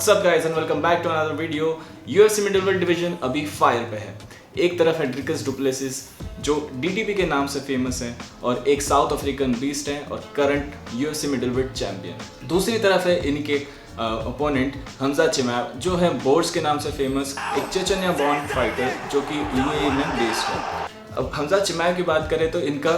What's up guys and welcome back to another video. UFC middleweight division अभी fire पे है। एक तरफ है ड्रिकस डुप्लेसिस जो डीडीपी के नाम से फेमस है और एक साउथ अफ्रीकन बीस्ट है और करंट यूएफसी मिडलवेट चैंपियन। दूसरी तरफ है इनके ओपोनेंट हमजा चिमाएव जो है बोर्ड्स के नाम से फेमस एक चेचन्या बॉर्न फाइटर जो कि यूएई में बेस्ड है। अब हमजा चिमाएव की बात करें तो इनका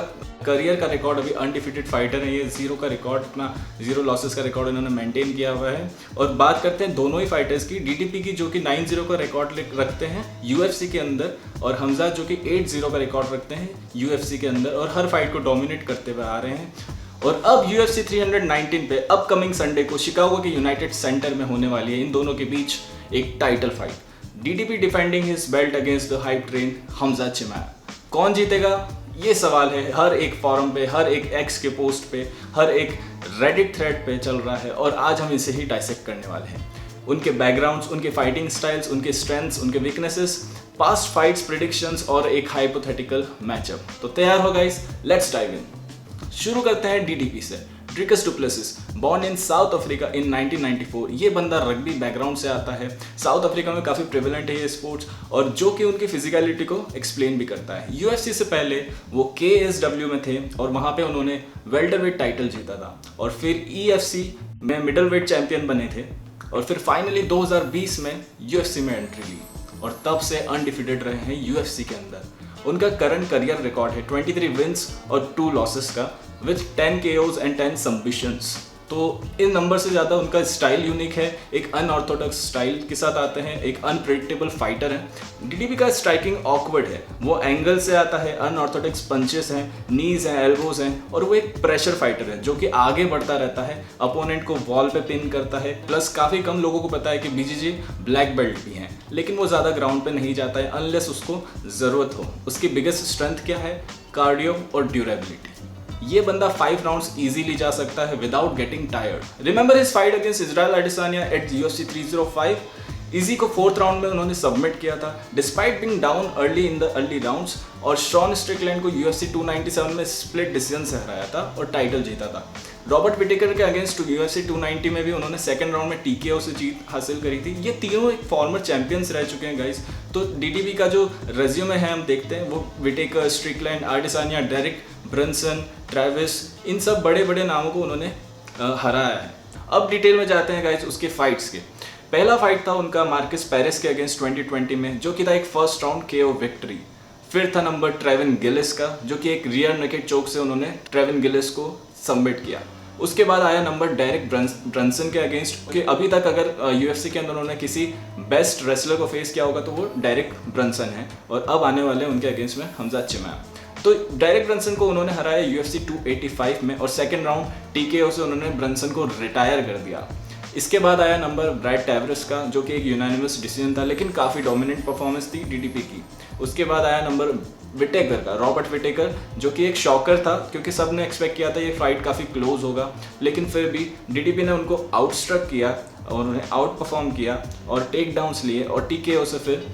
करियर का रिकॉर्ड अभी अनडिफिटेड फाइटर है। ये जीरो का रिकॉर्ड, अपना जीरो लॉसेस का रिकॉर्ड इन्होंने मेंटेन किया हुआ है। और बात करते हैं दोनों ही फाइटर्स की, डीडीपी की जो कि 9-0 का रिकॉर्ड रखते हैं यूएफसी के अंदर और हमजा जो कि 8-0 का रिकॉर्ड रखते हैं यूएफसी के अंदर और हर फाइट को डोमिनेट करते हुए आ रहे हैं। और अब यूएफसी 319 पे अपकमिंग संडे को शिकागो के यूनाइटेड सेंटर में होने वाली है इन दोनों के बीच एक title fight. DDP defending his belt against the hype train Hamza चिमाएव। कौन जीतेगा ये सवाल है, हर एक फॉरम पे, हर एक एक्स के पोस्ट पे, हर एक रेडिट थ्रेड पे चल रहा है और आज हम इसे ही डाइसेक्ट करने वाले हैं। उनके बैकग्राउंड्स, उनके फाइटिंग स्टाइल्स, उनके स्ट्रेंथ्स, उनके वीकनेसेस, पास्ट फाइट्स, प्रेडिक्शंस और एक हाइपोथेटिकल मैचअप। तो तैयार हो गाइस, लेट्स डाइव इन। शुरू करते हैं डीडीपी से। Dricus du Plessis born in south Africa in 1994। ये बंदा रग्बी बैकग्राउंड से आता है। साउथ अफ्रीका में काफ़ी प्रिवेलेंट है ये स्पोर्ट्स और जो कि उनकी फिजिकलिटी को एक्सप्लेन भी करता है। यूएफसी से पहले वो केएसडब्ल्यू में थे और वहाँ पे उन्होंने वेल्टरवेट टाइटल जीता था और फिर ईएफसी में मिडलवेट चैंपियन बने थे और फिर फाइनली 2020 में यूएफसी में एंट्री ली और तब से अनडिफिटेड रहे हैं यूएफसी के अंदर। उनका करंट करियर रिकॉर्ड है 23 विंस और 2 लॉसेस का विथ 10 KOs एंड 10 सबमिशंस। तो इन नंबर से ज़्यादा उनका स्टाइल यूनिक है, एक अनऑर्थोडॉक्स स्टाइल के साथ आते हैं, एक अनप्रेडिक्टेबल फाइटर है। डीडीपी का स्ट्राइकिंग ऑकवर्ड है, वो एंगल से आता है, अनऑर्थोडॉक्स पंचेस हैं, नीज हैं, एल्बोज हैं और वो एक प्रेशर फाइटर है जो कि आगे बढ़ता रहता है, अपोनेंट को वॉल पे पिन करता है। प्लस काफ़ी कम लोगों को पता है कि बीजीजी ब्लैक बेल्ट भी हैं, लेकिन वो ज़्यादा ग्राउंड पे नहीं जाता है अनलेस उसको ज़रूरत हो। उसकी बिगेस्ट स्ट्रेंथ क्या है? कार्डियो और ड्यूरेबिलिटी। ये बंदा 5 राउंड्स इजीली जा सकता है without getting tired. Remember his fight against Israel Adesanya at UFC 305। Izzy को 4th राउंड में उन्होंने सबमिट किया था despite being down early in the early rounds और शॉन स्ट्रिकलैंड को यूएफसी 297 में स्प्लिट डिसीजन से हराया था और टाइटल जीता था। रॉबर्ट विटेकर के अगेंस्ट यूएफसी 290 में भी उन्होंने 2nd राउंड में टीकेओ से जीत हासिल करी थी। ये तीनों एक फॉर्मर चैंपियंस रह चुके हैं गाइस। तो डीडीपी का जो रेज्यूमे है हम देखते हैं, वो Whittaker, Strickland, Adesanya, Derek Brunson, Travis, इन सब बड़े बड़े नामों को उन्होंने हराया है। अब डिटेल में जाते हैं गाइस उसके फाइट्स के। पहला फाइट था उनका मार्कस पेरेस के अगेंस्ट 2020 में जो कि था एक फर्स्ट राउंड केओ विक्ट्री। फिर था नंबर ट्रेविन गिलिस का जो कि एक रियर नेकेड चोक से उन्होंने ट्रेविन गिलिस को सबमिट किया। उसके बाद आया नंबर डेरिक ब्रंसन के अगेंस्ट कि अभी तक अगर यूएफसी के अंदर उन्होंने किसी बेस्ट रेसलर को फेस किया होगा तो वो डेरिक ब्रंसन है और अब आने वाले उनके अगेंस्ट में हमजा चिमाएव। तो डेरिक ब्रंसन को उन्होंने हराया यूएफसी 285 में और 2nd राउंड टीकेओ से उन्होंने ब्रंसन को रिटायर कर दिया। इसके बाद आया नंबर ब्राइट टैवरस का जो कि एक यूनानिमस डिसीजन था लेकिन काफ़ी डोमिनेंट परफॉर्मेंस थी डीडीपी की। उसके बाद आया नंबर विटेकर का, रॉबर्ट विटेकर, जो कि एक शॉकर था क्योंकि सब ने एक्सपेक्ट किया था ये फाइट काफ़ी क्लोज होगा, लेकिन फिर भी डीडीपी ने उनको आउटस्ट्रक किया और उन्हें आउट परफॉर्म किया और टेक डाउन्स लिए और टीकेओ से फिर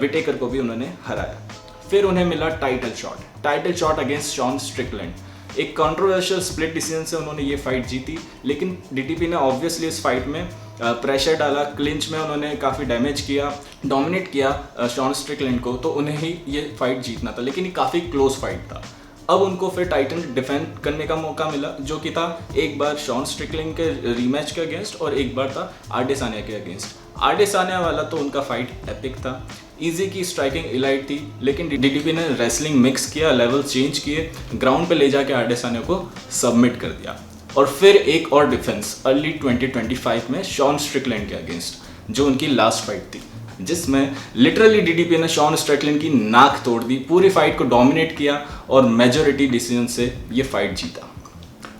विटेकर को भी उन्होंने हराया। फिर उन्हें मिला title shot against Sean Strickland. एक कंट्रोवर्शियल स्प्लिट डिसीजन से उन्होंने ये फाइट जीती, लेकिन डीडीपी ने ऑब्वियसली इस फाइट में प्रेशर डाला, क्लिंच में उन्होंने काफ़ी डैमेज किया, डोमिनेट किया शॉन स्ट्रिकलैंड को, तो उन्हें ही ये फाइट जीतना था, लेकिन ये काफ़ी क्लोज फाइट था। अब उनको फिर टाइटल डिफेंड करने का मौका मिला जो कि था एक बार शॉन स्ट्रिकलैंड के रीमैच के अगेंस्ट और एक बार था आडेसानिया के अगेंस्ट। आडेसानिया वाला तो उनका फाइट एपिक था। इजी की स्ट्राइकिंग इलाइट थी लेकिन डीडीपी ने रेसलिंग मिक्स किया, लेवल चेंज किए, ग्राउंड पे ले जाके आडेसानिया को सबमिट कर दिया। और फिर एक और डिफेंस अर्ली 2025 में शॉन स्ट्रिकलैंड के अगेंस्ट जो उनकी लास्ट फाइट थी जिसमें लिटरली डीडीपी ने शॉन स्ट्रिकलैंड की नाक तोड़ दी, पूरी फाइट को डोमिनेट किया और मेजॉरिटी डिसीजन से ये फाइट जीता।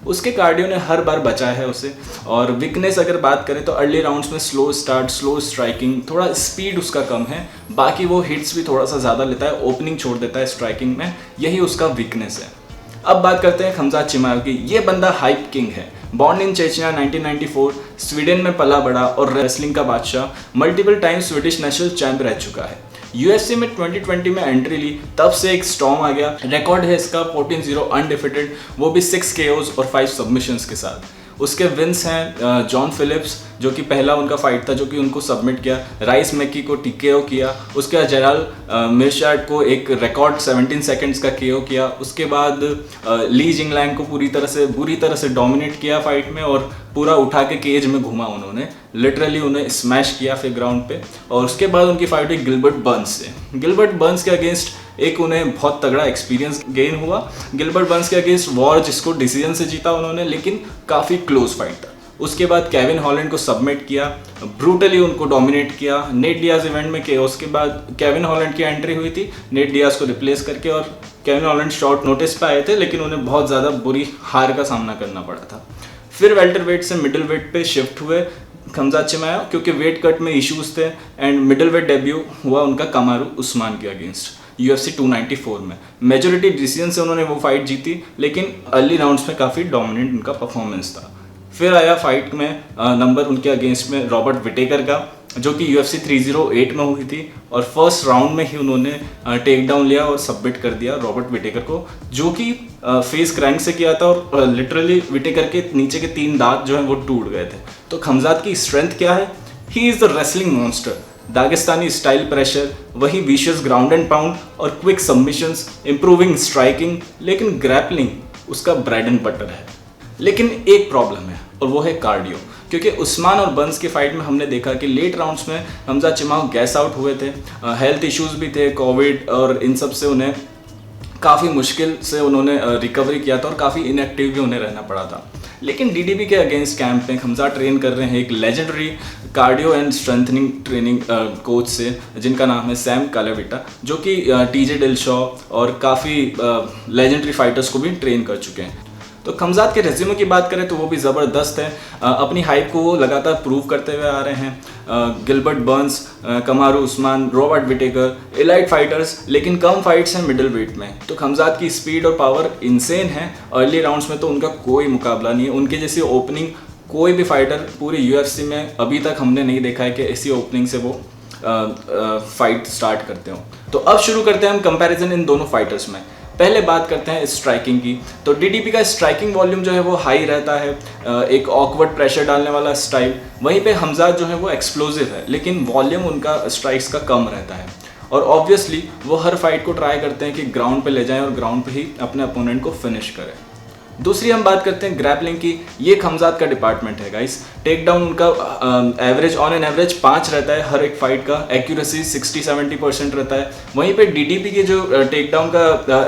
उसके कार्डियो ने हर बार बचाया है उसे। और वीकनेस अगर बात करें तो अर्ली राउंड्स में स्लो स्टार्ट, स्लो स्ट्राइकिंग, थोड़ा स्पीड उसका कम है, बाकी वो हिट्स भी थोड़ा सा ज़्यादा लेता है, ओपनिंग छोड़ देता है स्ट्राइकिंग में, यही उसका वीकनेस है। अब बात करते हैं हमजा चिमाएव की। ये बंदा हाइप किंग है, बॉर्न इन चेचन्या 1994, स्वीडन में पला बड़ा और रेसलिंग का बादशाह, multiple time Swedish national champ रह चुका है। यूएफसी में 2020 में एंट्री ली, तब से एक स्टॉर्म आ गया। रिकॉर्ड है इसका 14-0 अनडिफिटेड, वो भी 6 KOs और 5 सबमिशंस के साथ। उसके विंस हैं जॉन फिलिप्स, जो कि पहला उनका फाइट था जो कि उनको सबमिट किया। राइस मैकी को टीकेओ किया। उसके बाद जेराल मिर्शाट को एक रिकॉर्ड 17 सेकंड्स का केओ किया। उसके बाद ली जिंगलैंग को बुरी तरह से डोमिनेट किया फाइट में और पूरा उठा के केज में घुमा उन्होंने, लिटरली उन्हें स्मैश किया फिर ग्राउंड पे। और उसके बाद उनकी फाइट हुई गिलबर्ट बर्न्स से। गिलबर्ट बर्न्स के अगेंस्ट एक उन्हें बहुत तगड़ा एक्सपीरियंस गेन हुआ। गिलबर्ट बर्न्स के अगेंस्ट वॉर, जिसको डिसीजन से जीता उन्होंने, लेकिन काफ़ी क्लोज फाइट था। उसके बाद केविन हॉलैंड को सबमिट किया, ब्रूटली उनको डोमिनेट किया। नेट डियाज इवेंट में के उसके बाद केविन हॉलैंड की एंट्री हुई थी नेट डियाज को रिप्लेस करके, और केविन हॉलैंड शॉर्ट नोटिस पे आए थे, लेकिन उन्हें बहुत ज़्यादा बुरी हार का सामना करना पड़ा था। फिर वेल्टर वेट से मिडिल वेट पे शिफ्ट हुए खमजात चिमाएव, क्योंकि वेट कट में इश्यूज थे, एंड मिडिल वेट डेब्यू हुआ उनका कमारू उस्मान के अगेंस्ट UFC 294 में। मेजोरिटी डिसीजन से उन्होंने वो फाइट जीती, लेकिन अर्ली राउंड्स में काफ़ी डोमिनेंट उनका परफॉर्मेंस था। फिर आया फाइट में नंबर उनके अगेंस्ट में रॉबर्ट विटेकर का, जो कि UFC 308 में हुई थी, और फर्स्ट राउंड में ही उन्होंने टेक डाउन लिया और सबमिट कर दिया रॉबर्ट विटेकर को, जो कि फेस क्रैंक से किया था, और लिटरली विटेकर के नीचे के 3 दांत जो हैं वो टूट गए थे। तो खमजात की स्ट्रेंथ क्या है? He is the wrestling monster. Dagestani style pressure, वही विशियस ग्राउंड एंड पाउंड और क्विक सबमिशंस, इंप्रूविंग स्ट्राइकिंग, लेकिन ग्रैपलिंग उसका ब्रेड एंड बटर है। लेकिन एक प्रॉब्लम है, और वो है कार्डियो, क्योंकि उस्मान और बर्न्स की फाइट में हमने देखा कि लेट राउंड्स में खमजात चिमाएव गैस आउट हुए थे, हेल्थ इश्यूज भी थे, कोविड और इन सब से उन्हें काफ़ी मुश्किल से उन्होंने रिकवरी किया था और काफ़ी इनएक्टिव भी उन्हें रहना पड़ा था। लेकिन डीडीपी के अगेंस्ट कैंप में खमजात ट्रेन कर रहे हैं एक legendary cardio and strengthening training coach से, जिनका नाम है सैम कालाविटा, जो कि टीजे डिलशॉ और काफ़ी लेजेंडरी फाइटर्स को भी ट्रेन कर चुके हैं। तो खमजात के रेज्यूमे की बात करें तो वो भी ज़बरदस्त है। अपनी हाइप को वो लगातार प्रूव करते हुए आ रहे हैं। Gilbert Burns, Kamaru Usman, Robert Whittaker, elite fighters, लेकिन कम फाइट्स हैं मिडिल वेट में। तो खमजात की स्पीड और पावर इंसेन है। अर्ली राउंड्स में तो उनका कोई मुकाबला नहीं है। उनके जैसी ओपनिंग कोई भी फाइटर पूरी UFC में अभी तक हमने नहीं देखा है कि ऐसी ओपनिंग से वो फाइट स्टार्ट करते हो। तो अब शुरू करते हैं हम कंपैरिजन इन दोनों फाइटर्स में। पहले बात करते हैं स्ट्राइकिंग की। तो डीडीपी का स्ट्राइकिंग वॉल्यूम जो है वो हाई रहता है, एक ऑकवर्ड प्रेशर डालने वाला स्टाइल। वहीं पे हमजात जो है वो एक्सप्लोजिव है, लेकिन वॉल्यूम उनका स्ट्राइक्स का कम रहता है। और ऑब्वियसली वो हर फाइट को ट्राई करते हैं कि ग्राउंड पे ले जाएं और ग्राउंड पे ही अपने अपोनेंट को फिनिश करें। दूसरी हम बात करते हैं ग्रैपलिंग की। ये खमजात का डिपार्टमेंट है गाइस। टेक डाउन उनका एवरेज ऑन एन एवरेज 5 रहता है हर एक फाइट का। एक्यूरेसी 60-70% रहता है। वहीं पे डीडीपी के जो टेक डाउन का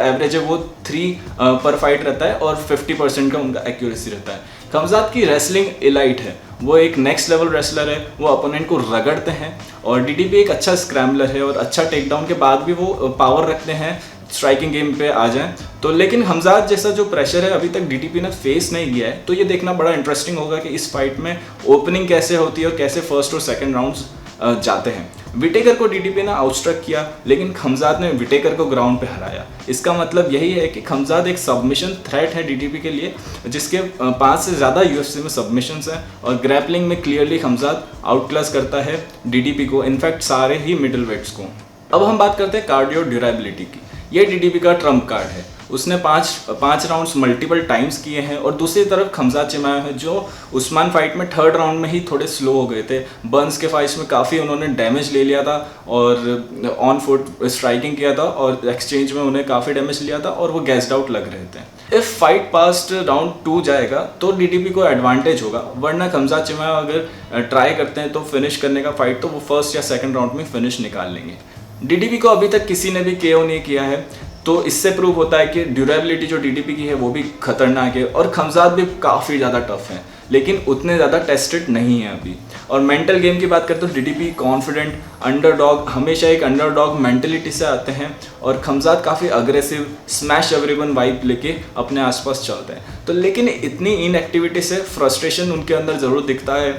एवरेज है वो 3 पर फाइट रहता है और 50% का उनका एक्यूरेसी रहता है। खमजात की रेसलिंग इलाइट है, वो एक नेक्स्ट लेवल रेसलर है। वो अपोनेंट को रगड़ते हैं, और डीडीपी एक अच्छा स्क्रैम्बलर है और अच्छा टेक डाउन के बाद भी वो पावर रखते हैं स्ट्राइकिंग गेम पे आ जाएं। तो लेकिन हमजात जैसा जो प्रेशर है अभी तक डीडीपी ने फेस नहीं किया है। तो ये देखना बड़ा इंटरेस्टिंग होगा कि इस फाइट में ओपनिंग कैसे होती है और कैसे फर्स्ट और सेकंड राउंड्स जाते हैं। विटेकर को डीडीपी ने आउटस्ट्रक किया, लेकिन खमजात ने विटेकर को ग्राउंड पे हराया। इसका मतलब यही है कि खमजात एक सबमिशन थ्रेट है डीडीपी के लिए, जिसके 5 से ज़्यादा UFC में सबमिशंस हैं। और ग्रैपलिंग में क्लियरली खमजात आउट क्लास करता है डीडीपी को, इनफैक्ट सारे ही मिडिल वेट्स को। अब हम बात करते हैं कार्डियो ड्यूरेबिलिटी की। ये डीडीपी का ट्रम्प कार्ड है। उसने पाँच राउंड्स मल्टीपल टाइम्स किए हैं। और दूसरी तरफ खमजात चिमाएव है, जो उस्मान फाइट में 3rd राउंड में ही थोड़े स्लो हो गए थे। बर्न्स के फाइट्स में काफ़ी उन्होंने डैमेज ले लिया था और ऑन फुट स्ट्राइकिंग किया था, और एक्सचेंज में उन्हें काफ़ी डैमेज लिया था और वो गैस्ड आउट लग रहे थे। इफ फाइट पास्ट राउंड 2 जाएगा तो डीडीपी को एडवांटेज होगा, वरना खमजात चिमाएव अगर ट्राई करते हैं तो फिनिश करने का फाइट, तो वो फर्स्ट या सेकेंड राउंड में फिनिश निकाल लेंगे। डीडीपी को अभी तक किसी ने भी KO नहीं किया है, तो इससे प्रूव होता है कि ड्यूरेबिलिटी जो डीडीपी की है वो भी खतरनाक है। और खमजात भी काफ़ी ज़्यादा टफ है, लेकिन उतने ज़्यादा टेस्टेड नहीं है अभी। और मेंटल गेम की बात करते तो डीडीपी कॉन्फिडेंट अंडरडॉग, हमेशा एक अंडरडॉग मेंटलिटी से आते हैं, और खमजात काफ़ी अग्रेसिव स्मैश एवरीवन वाइब लेके अपने आसपास चलते हैं। तो लेकिन इतनी इनएक्टिविटी से फ्रस्ट्रेशन उनके अंदर ज़रूर दिखता है,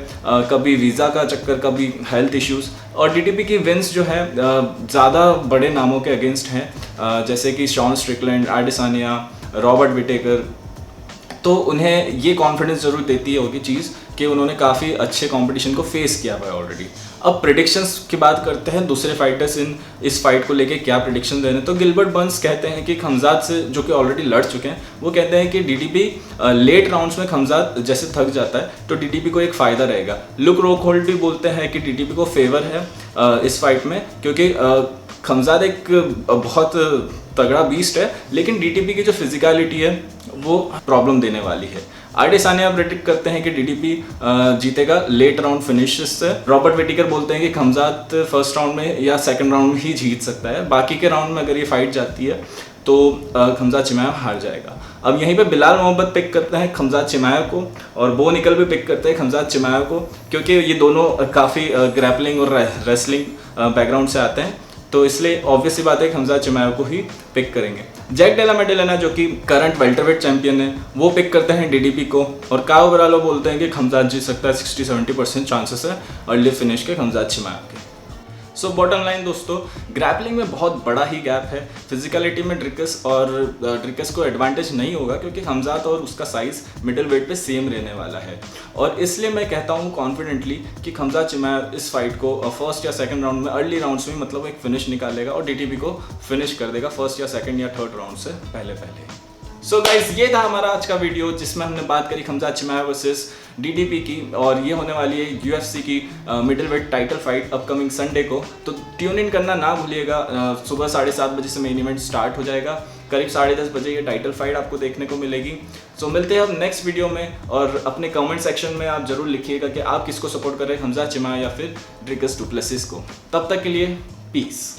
कभी वीज़ा का चक्कर, कभी हेल्थ इश्यूज़। और डीडीपी की विंस जो है ज़्यादा बड़े नामों के अगेंस्ट हैं, जैसे कि Shawn Strickland, Adesanya, Robert Whittaker, तो उन्हें ये कॉन्फिडेंस जरूर देती होगी चीज़ कि उन्होंने काफ़ी अच्छे कंपटीशन को फेस किया हुआ है ऑलरेडी। अब प्रेडिक्शंस की बात करते हैं, दूसरे फाइटर्स इस फाइट को लेके क्या प्रेडिक्शन दे रहे हैं। तो गिलबर्ट बर्न्स कहते हैं कि खमजात से, जो कि ऑलरेडी लड़ चुके हैं, वो कहते हैं कि डीडीपी लेट राउंड्स में खमजात जैसे थक जाता है तो डीडीपी को एक फ़ायदा रहेगा। लुक रोकहोल्ड भी बोलते हैं कि डीडीपी को फेवर है इस फाइट में, क्योंकि खमजात एक बहुत तगड़ा बीस्ट है, लेकिन डीडीपी की जो फिजिकलिटी है वो प्रॉब्लम देने वाली है। आडेसानिया प्रेडिक्ट करते हैं कि डीडीपी जीतेगा लेट राउंड फिनिश से। रॉबर्ट विटेकर बोलते हैं कि खमजात फर्स्ट राउंड में या सेकंड राउंड में ही जीत सकता है, बाकी के राउंड में अगर ये फाइट जाती है तो खमजात चिमाएव हार जाएगा। अब यहीं पे बिलाल मोहम्मद पिक करते हैं खमजात चिमाएव को, और बो निकल भी पिक करते हैं खमजात चिमाएव को, क्योंकि ये दोनों काफ़ी ग्रैपलिंग और रेसलिंग बैकग्राउंड से आते हैं, तो इसलिए ऑब्वियस सी बात है खमजात चिमाएव को ही पिक करेंगे। जैक डेला मेडेलिना, जो कि करंट वेल्टरवेट चैंपियन है, वो पिक करते हैं डीडीपी को, और काओ बरालो बोलते हैं कि खमजात जीत सकता है, 60-70% चांसेस है अर्ली फिनिश के खमजात चिमाएव के। सो बॉटम लाइन दोस्तों, ग्रैपलिंग में बहुत बड़ा ही गैप है। फिजिकलिटी में ड्रिकस को एडवांटेज नहीं होगा, क्योंकि खमजात और उसका साइज मिडिल वेट पे सेम रहने वाला है, और इसलिए मैं कहता हूँ कॉन्फिडेंटली कि खमजात चिमाएव इस फाइट को फर्स्ट या सेकंड राउंड में, अर्ली राउंड्स में मतलब एक फिनिश निकालेगा और डीडीपी को फिनिश कर देगा फर्स्ट या सेकंड या थर्ड राउंड से पहले। सो गाइस, ये था हमारा आज का वीडियो, जिसमें हमने बात करी खमजात चिमाएव वर्सेस डीडीपी की, और ये होने वाली है यूएफसी की middle weight title fight upcoming Sunday को। तो ट्यून इन करना ना भूलिएगा। सुबह 7:30 बजे से मेन इवेंट स्टार्ट हो जाएगा, करीब 10:30 बजे ये टाइटल फाइट आपको देखने को मिलेगी। सो मिलते हैं अब नेक्स्ट वीडियो में, और अपने कमेंट सेक्शन में आप जरूर लिखिएगा कि आप किसको सपोर्ट कर रहे हैं, खमजात चिमाएव या फिर ड्रिकस डुप्लेसिस को। तब तक के लिए पीस।